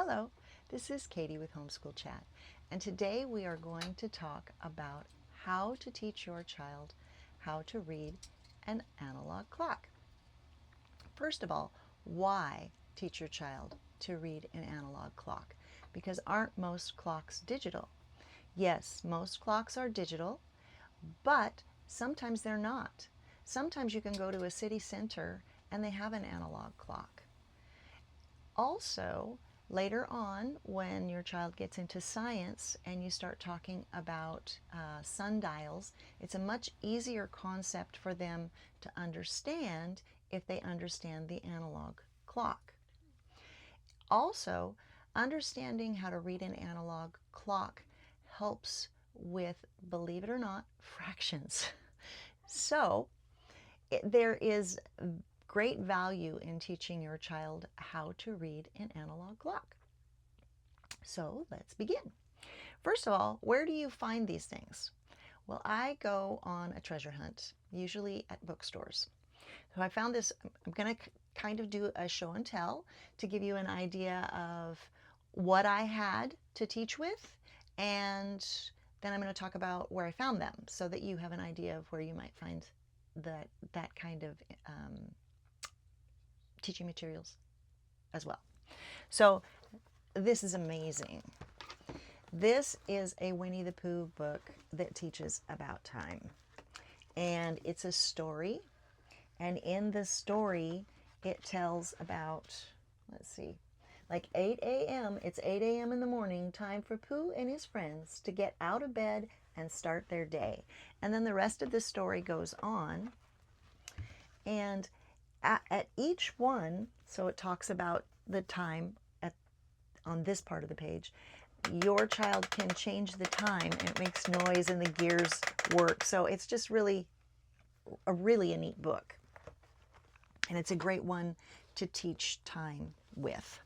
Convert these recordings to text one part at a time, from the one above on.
Hello, this is Katie with Homeschool Chat, and today we are going to talk about how to teach your child how to read an analog clock. First of all, why teach your child to read an analog clock? Because aren't most clocks digital? Yes, most clocks are digital, but sometimes they're not. Sometimes you can go to a city center and they have an analog clock. Also, later on, when your child gets into science and you start talking about sundials, it's a much easier concept for them to understand if they understand the analog clock. Also, understanding how to read an analog clock helps with, believe it or not, fractions. So, there is great value in teaching your child how to read an analog clock. So let's begin. First of all, where do you find these things? Well, I go on a treasure hunt, usually at bookstores. So I found this. I'm going to kind of do a show and tell to give you an idea of what I had to teach with, and then I'm going to talk about where I found them so that you have an idea of where you might find that kind of teaching materials as well. So this is amazing. This is a Winnie the Pooh book that teaches about time. And it's a story. And in the story, it tells about, let's see, like 8 a.m. It's 8 a.m. in the morning, time for Pooh and his friends to get out of bed and start their day. And then the rest of the story goes on. And at each one, so it talks about the time on this part of the page, your child can change the time and it makes noise and the gears work. So it's just really a neat book. And it's a great one to teach time with.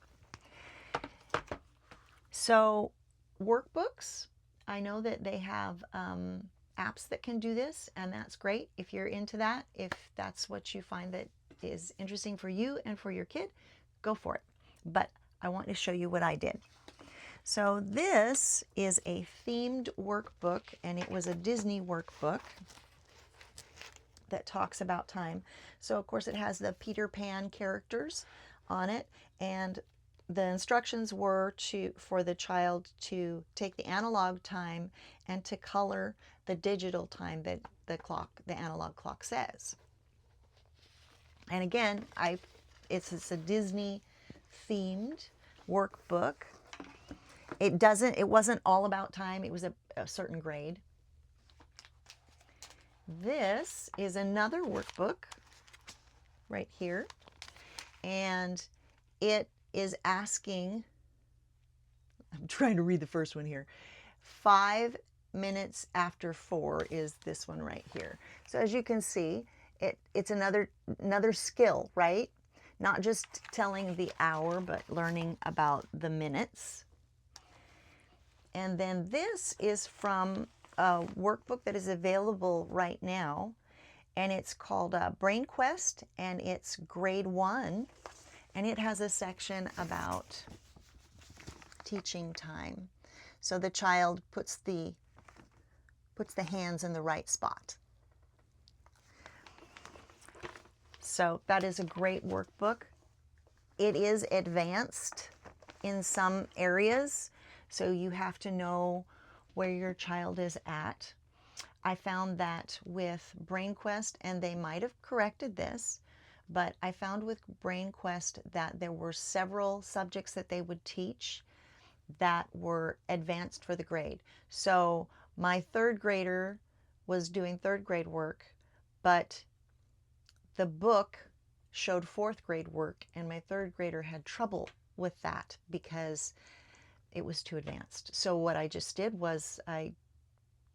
So workbooks, I know that they have apps that can do this, and that's great if you're into that. If that's what you find that is interesting for you and for your kid, go for it. But I want to show you what I did. So this is a themed workbook, and it was a Disney workbook that talks about time. So of course it has the Peter Pan characters on it, and the instructions were for the child to take the analog time and to color the digital time that the analog clock says. And again, it's a Disney themed workbook. It wasn't all about time. It was a certain grade. This is another workbook right here, and it is asking, I'm trying to read the first one here, 5 minutes after 4 is this one right here. So as you can see, it's another skill, right? Not just telling the hour, but learning about the minutes. And then this is from a workbook that is available right now, and it's called Brain Quest, and it's grade 1, and it has a section about teaching time. So the child puts the hands in the right spot. So that is a great workbook. It is advanced in some areas, so you have to know where your child is at. I found that with Brain Quest, and they might have corrected this, but I found with Brain Quest that there were several subjects that they would teach that were advanced for the grade. So my third grader was doing third grade work, but the book showed fourth grade work, and my third grader had trouble with that because it was too advanced. So what I just did was I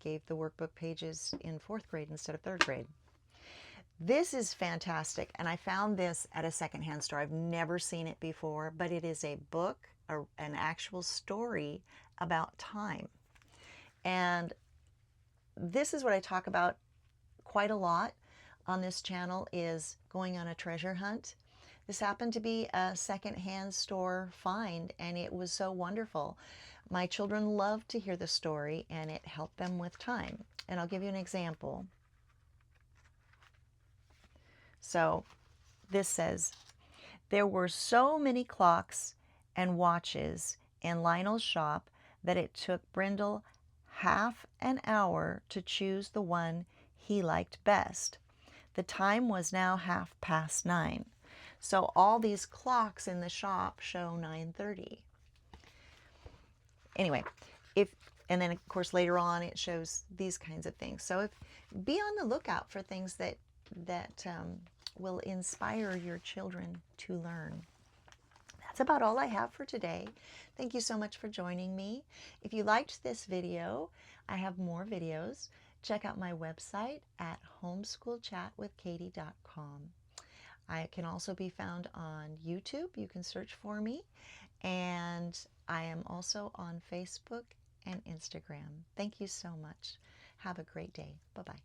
gave the workbook pages in fourth grade instead of third grade. This is fantastic, and I found this at a secondhand store. I've never seen it before, but it is a book, an actual story about time. And this is what I talk about quite a lot on this channel, is going on a treasure hunt. This happened to be a secondhand store find, and it was so wonderful. My children loved to hear the story, and it helped them with time. And I'll give you an example. So this says, there were so many clocks and watches in Lionel's shop that it took Brindle half an hour to choose the one he liked best. The time was now 9:30. So all these clocks in the shop show 9:30. Anyway, and then of course later on it shows these kinds of things. So be on the lookout for things that will inspire your children to learn. That's about all I have for today. Thank you so much for joining me. If you liked this video, I have more videos. Check out my website at homeschoolchatwithkatie.com. I can also be found on YouTube. You can search for me. And I am also on Facebook and Instagram. Thank you so much. Have a great day. Bye-bye.